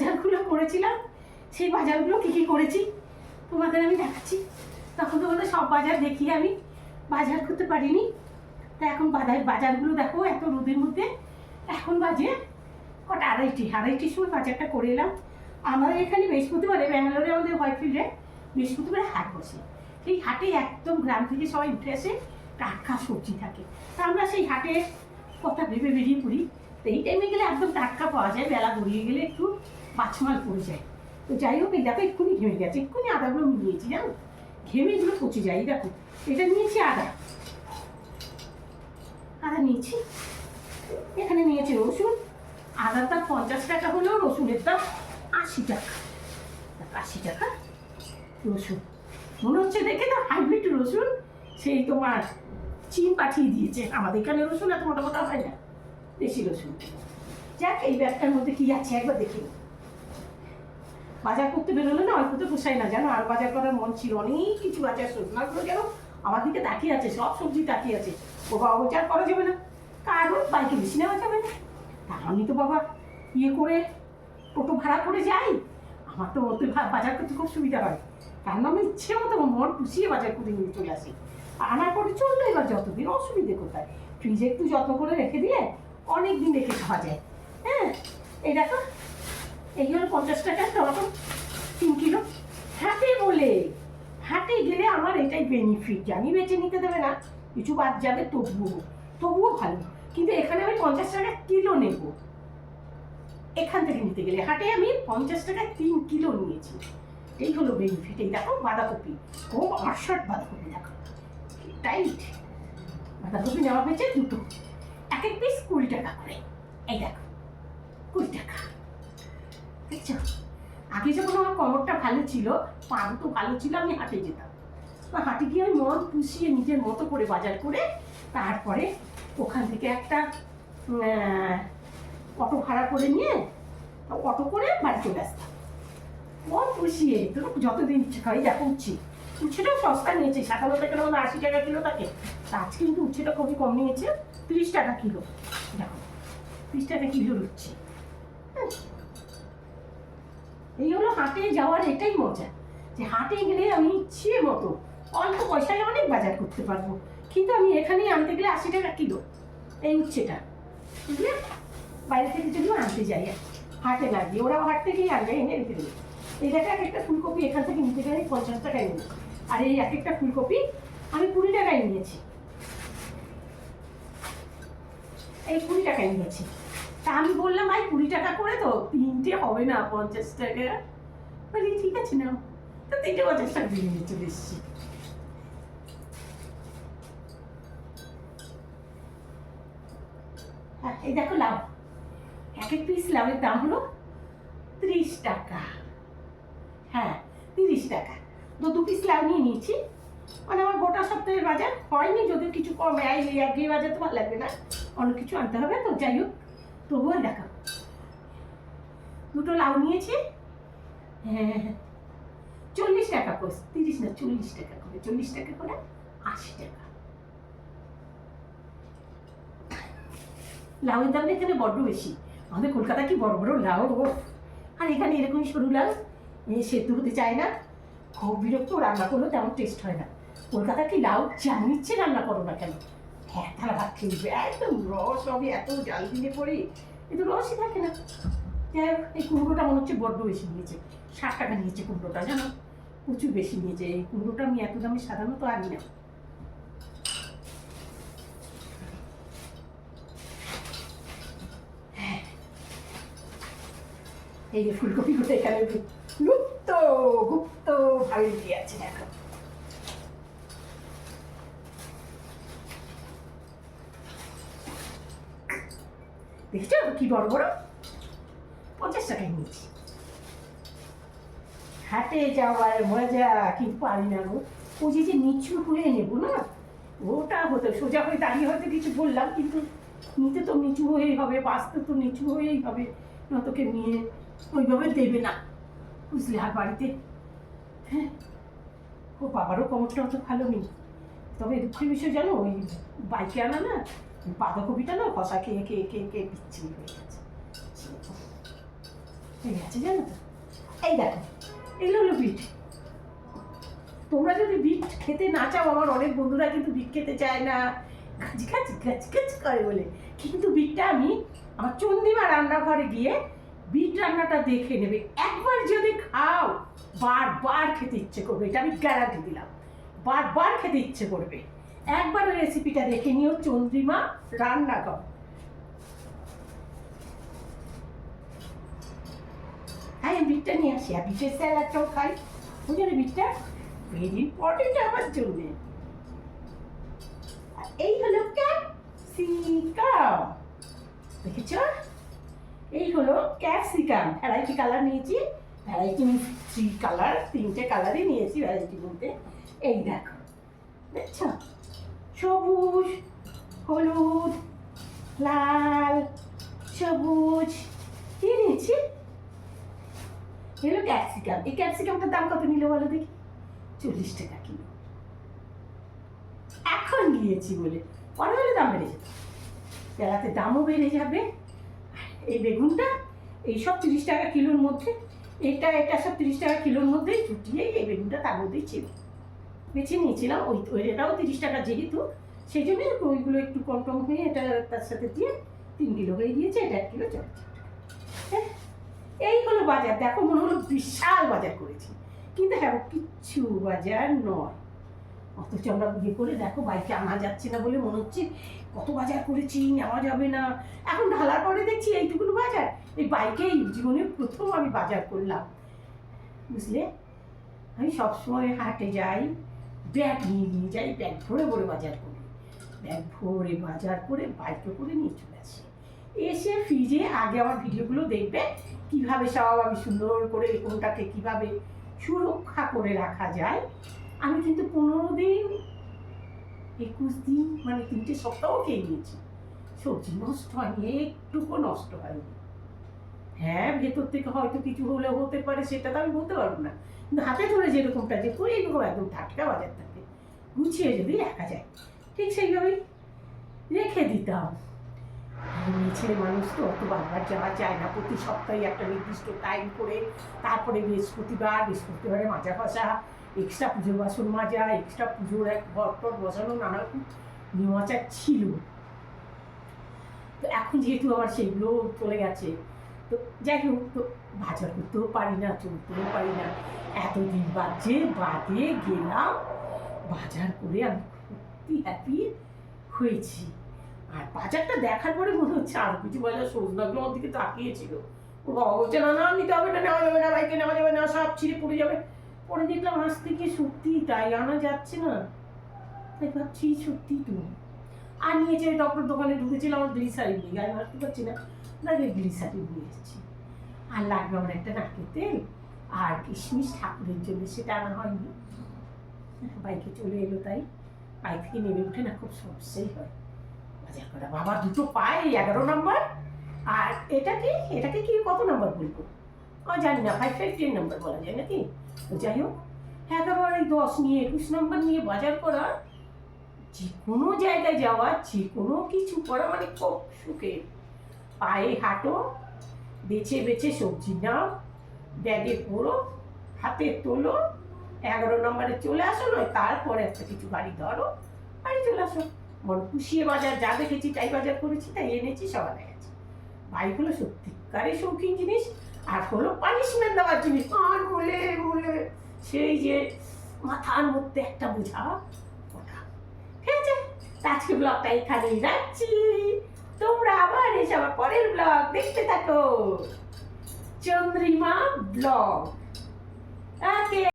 বাজারগুলো করেছিলাম, সেই বাজারগুলো কী কী করেছি তোমাদের আমি দেখাচ্ছি। তখন তোমাদের সব বাজার দেখিয়ে আমি বাজার করতে পারিনি। তা এখন বাজারগুলো দেখো এত রোদের মধ্যে। এখন বাজে কটা, আড়াইটির সময় বাজারটা করে এলাম। আমাদের এখানে বৃহস্পতিবারে, ব্যাঙ্গালোরে আমাদের হোয়াইটফিল্ডে বৃহস্পতিবারে হাট বসে। সেই হাটে একদম গ্রাম থেকে সবাই উঠে আসে, টাটকা সবজি থাকে। তা আমরা সেই হাটে কথা ভেবে বেরিয়ে পড়ি। তো এই টাইমে গেলে একদম টাটকা পাওয়া যায়, বেলা গড়িয়ে গেলে একটু বাছমাল পড়ে যায়। তো যাই হোক, এই দেখো এক্ষুনি ঘেমে গেছে, এক্ষুনি আদাগুলো নিয়েছি জানো, ঘেমে এগুলো পচে যায়। দেখো এটা নিয়েছি আদা নিয়েছি, এখানে নিয়েছি রসুন। আদার দাম 50 টাকা হলেও রসুনের দাম 80 টাকা। 80 টাকা রসুন, মনে হচ্ছে দেখে তো হাইব্রিড রসুন, সেই তোমার চীন পাঠিয়ে দিয়েছে। আমাদের এখানে রসুন এত মোটা মোটা হয় না, দেশি রসুন। যাক, এই ব্যাগটার মধ্যে কি আছে একবার দেখি। বাজার করতে বেরোলে না অল্প তো পোষায় না জানো, আর বাজার করার মন ছিল। অনেক কিছু আছে, সজনাগুলো যেন আমার দিকে তাকিয়ে আছে, সব সবজি তাকিয়ে আছে। ও বাবা, অবিচার করা যাবে না, কারণ বাইকে বেশি নেওয়া যাবে না। তা আমি তো বাবা ইয়ে করে টোটো ভাড়া করে যাই। আমার তো ওতে বাজার করতে খুব সুবিধা হয়, কারণ আমি ইচ্ছে মতো মন পুষিয়ে বাজার করে নিয়ে চলে আসি। আনার পরে চললো, এবার যতদিন অসুবিধে কোথায়, ফ্রিজে একটু যত্ন করে রেখে দিলে অনেক দিন রেখে খাওয়া যায়। হ্যাঁ, এই দেখো এই হলো 50 টাকার টমেটো 3 কিলো। হাটে গেলে আমার এটাই বেনিফিট, জানি বেঁচে নিতে দেবে না, কিছু বাদ যাবে, তবুও ভালো। কিন্তু এখানে আমি 50 টাকা কিলো নেব, এখান থেকে নিতে গেলে হাটে আমি 50 টাকা 3 কিলো নিয়েছি। এই হলো বেনিফিট। এই দেখো বাঁধাকপি, খুব 68 বাঁধাকপি, দেখো টাইট বাঁধাকপি নেওয়া হয়েছে দুটো, এক এক পিস 20 টাকা করে। এই দেখো 20 টাকা, দেখছো। আগে যখন আমার কোমরটা ভালো ছিল, পা দুটো ভালো ছিল, আমি হাটে যেতাম। হাটে গিয়ে আমি মন পুষিয়ে নিজের মতো করে বাজার করে তারপরে ওখান থেকে একটা অটো ভাড়া করে নিয়ে অটো করে বাড়ি চলে আসতাম, মন পুষিয়ে। তো যতদিন ইচ্ছে খাই। দেখো উচ্ছেটাও সস্তা নিয়েছে, 57 টাকার মধ্যে 80 টাকা কিলো থাকে। তা আজকে কিন্তু উচ্ছেটা খুবই কম নিয়েছে, 30 টাকা কিলো। দেখো 30 টাকা কিলো উচ্ছে। এই হলো হাটে যাওয়ার এটাই মজা, যে হাটে গেলে আমি ইচ্ছে মতো অল্প পয়সায় অনেক বাজার করতে পারবো। কিন্তু আমি এখানেই আনতে গেলে 80 টাকা কিলো এই উচ্ছেটা, বুঝলে। বাইরে থেকে যদি আনতে যাই হাটে না গিয়ে, ওরাও হাট থেকেই আনবে, এনে রেখে দেবে। এই দেখো এক একটা ফুলকপি এখান থেকে নিতে গেলে 50 টাকায় নেব, আর এই এক একটা ফুলকপি আমি 20 টাকায় নিয়েছি। এই 20 টাকায় নিয়েছি। তা আমি বললাম ভাই 20 টাকা করে তো তিনটে হবে না, 50 টাকা। বলি ঠিক আছে না, তো 3টে 50 টাকা দিয়ে নিয়ে চলে এসেছি। এই দেখো লাউ, এক এক পিস লাউয়ের দাম হলো 30 টাকা। হ্যাঁ 30 টাকা। তো 2 পিস লাউ নিয়ে নিয়েছি, মানে আমার গোটা সপ্তাহের বাজার হয়নি। যদি কিছু কম এই একই বাজার তো ভালো লাগবে না, অন্য কিছু আনতে হবে। তো যাই হোক, তবুও দেখো দুটো লাউ নিয়েছি। হ্যাঁ 40 টাকা করে, 30 না 40 টাকা করে, 40 টাকা করে 80 টাকা। লাউয়ের দামটা এখানে বড্ড বেশি। আমাদের কলকাতা কি বড় বড় লাউ, আর এখানে এরকমই সরু লাউ, সেদ্ধ হতে চায় না, খুব বিরক্ত। রান্না করলেও তেমন টেস্ট হয় না। কলকাতা কি লাউ যেমন ইচ্ছে রান্না করো না কেন, হ্যাঁ থালা ভাত খেয়ে দিবে, একদম রস হবে, এত জাল দিলে পরে কিন্তু রসই থাকে না। যাই হোক, এই কুমড়োটা মনে হচ্ছে বড্ড বেশি নিয়েছে, 60 টাকা নিয়েছে কুমড়োটা, জানো প্রচুর বেশি নিয়েছে। এই কুমড়োটা আমি এত দামে সাধারণত আনি না। এই যে ফুলকপিগুলো এখানে গুপ্ত ভাবে দিয়ে আছে, দেখো দেখছো কি বড় বড়, 50 টাকায় নিয়েছি। হাটে যাওয়ার মজা কিন্তু পারি না গো। ও যে নিচু হয়ে নেবো না, ওটা হতো সোজা হয়ে দাঁড়িয়ে হয়তো কিছু বললাম, কিন্তু নিতে তো নিচু হয়েই হবে, বাঁচতে তো নিচু হয়েই হবে, নতকে নিয়ে ওইভাবে দেবে না, বুঝলে। আর বাড়িতে হ্যাঁ ও বাবারও কোমরটা অত ভালো নেই। তবে দুঃখের বিষয় জানো, ওই বাইকে আনা না বাঁধাকপিটা না কষা খেয়ে খেয়ে খেয়ে খেয়ে বিচ্ছিরি হয়ে গেছে। ঠিক আছে, জানো তো? এই দেখো, এগুলো হলো বিট। তোমরা যদি বিট খেতে না চাও, আমার অনেক বন্ধুরা কিন্তু বিট খেতে চায় না, গাছ করে বলে, কিন্তু বিটটা আমি আমার চন্দ্রিমা রান্নাঘরে গিয়ে বিট রান্নাটা দেখে নেবে, একবার যদি খাও বারবার খেতে ইচ্ছে করবে, এটা আমি গ্যারান্টি দিলাম, বারবার খেতে ইচ্ছে করবে। একবার ওই রেসিপিটা দেখে নিও, চন্দ্রিমা রান্নাঘর। হ্যাঁ, বিটটা নিয়ে আসি, আর বিটের স্যালাডটাও খাই, বুঝলি? বিটটা ভেরি ইম্পর্টেন্ট আমার জন্য। এই হলো ক্যাপসিকাম, দেখেছ? এই হলো ক্যাপসিকাম, ভ্যারাইটি কালার নিয়েছি, ভ্যারাইটি 3 কালার, 3টে কালারই নিয়েছি ভ্যারাইটির মধ্যে। এই দেখো, দেখছ? সবুজ, হলুদ, লাল, সবুজ, কি নিয়েছি? এগুলো ক্যাপসিকাম। এই ক্যাপসিকামটার দাম কত নিল বলো দেখি? 40 টাকা কিলো। এখন নিয়েছি বলে পরে হলে দাম বেড়ে যাবে, বেড়াতে দামও বেড়ে যাবে। এই বেগুনটা এইসব 30 টাকা কিলোর মধ্যে, এটা সব 30 টাকা কিলোর মধ্যেই ছুটিয়ে এই বেগুনটা তার মধ্যেই ছিল, বেছে নিয়েছিলাম। এটাও 30 টাকা যেহেতু, সেই জন্য ওইগুলো একটু কম কম হয়ে এটা তার সাথে দিয়ে 3 কিলো হয়ে গিয়েছে, এটা 1 কিলো চলে। হ্যাঁ, এই হলো বাজার। দেখো, মনে হলো বিশাল বাজার করেছি, কিন্তু হ্যাঁ, কিচ্ছু বাজার নয়। অথচ আমরা বিয়ে করে দেখো, বাইকে আনা যাচ্ছে না বলে মনে হচ্ছে কত বাজার করেছি, নেওয়া যাবে না। এখন ঢালার পরে দেখছি এইটুকুন বাজার। এই বাইকে জীবনে প্রথম আমি বাজার করলাম, বুঝলে? আমি সবসময় হাটে যাই, ব্যাগ নিয়ে যাই, ব্যাগ ভরে ভরে বাজার করি, ব্যাগ ভরে বাজার করে বাইকে করে নিয়ে চলে আসি। এসে ফ্রিজে আগে আমার ভিডিওগুলো দেখবে, কিভাবে সব আমি সুন্দর করে কোনটাকে কিভাবে সুরক্ষা করে রাখা যায়। আমি কিন্তু 15 দিন 21 দিন মানে 3টে সপ্তাহ খেয়ে নিয়েছি, সবজি নষ্ট হয়নি, একটুকু নষ্ট হয়নি। হ্যাঁ, ভেতর থেকে হয়তো কিছু হলে হতে পারে, সেটা তো আমি বলতে পারবো না, কিন্তু হাতে ধরে যেরকমটা যে করে এরকম একদম টাটকা বাজার থাকে, গুছিয়ে যদি রাখা যায়, ঠিক সেইভাবেই রেখে দিতাম। ছেলে মানুষ তো অত বারবার যাওয়া যায় না, প্রতি সপ্তাহে একটা নির্দিষ্ট টাইম করে, তারপরে বৃহস্পতিবারে মাজা ঘষা, এক্সট্রা পুজোর বাসন মাজা, এক্সট্রা পুজোর এক ঘর টর বসানো, নানা রকম নিয়মাচার ছিল। তো এখন যেহেতু আবার সেগুলো চলে গেছে, তো যাই হোক, তো বাজার করতেও পারি না, চলতেও পারি না। এতদিন বাদে গেলাম বাজার করে, আমি সত্যি হ্যাপি হয়েছি। আর বাজারটা দেখার পরে মনে হচ্ছে আর কিছু বাজার, সজনাগুলো আমার দিকে তাকিয়েছিল, ও বাবা বলছে না নিতে হবে না, নেওয়া যাবে না, বাইকে নেওয়া যাবে না, সব ছিঁড়ে পড়ে যাবে। পরে দেখলাম আজ থেকে সত্যি তাই, আনা যাচ্ছে না, তাই ভাবছি সত্যি তো। আর নিয়েছে ডক্টর দোকানে ঢুকেছিলাম, আমার গ্লিসারিন নিয়ে, আমি ভাবতে পারছি না, গ্লিসারিন নিয়ে এসেছি। আর লাগবে আমার একটা নারকেল তেল আর কিশমিশ ঠাকুরের জন্য, সেটা আনা হয়নি, বাইকে চলে এলো, তাই বাইক থেকে নেমে উঠে না খুব সমস্যাই হয় বাজার করা। বাবা দুটো পায় 11 নম্বর, আর এটাকে কি কত নম্বর বলবো জানি না, 5 5 10 নম্বর বলা যায় নাকি? তো যাই হোক, 11 10 নিয়ে 21 নম্বর নিয়ে বাজার করা, যে কোনো জায়গায় যাওয়া, যে কোনো কিছু করা মানে খুব সুখের। পায়ে হাঁটো, বেছে বেছে সবজি নাও, ব্যাগে পড়ো, হাতে তোলো, 11 নম্বরে চলে আসো, নয় তারপরে একটা কিছু গাড়ি ধরো, বাড়ি চলে আসো। মন পুষিয়ে বাজার, যা দেখেছি তাই বাজার করেছি, তাই এনেছি, সব আনা গেছে। বাইক হলো সত্যিকারের শৌখিন জিনিস, আর হলো পানিশমেন্ট দেওয়ার জিনিস। আর বলে সেই যে মাথার মধ্যে একটা বোঝা, ওটা। ঠিক আছে, আজকে ব্লগটা এখানেই রাখছি, তোমরা আবার এসে আমার পরের ব্লগ দেখতে থাকো, চন্দ্রিমা ব্লগ। ওকে।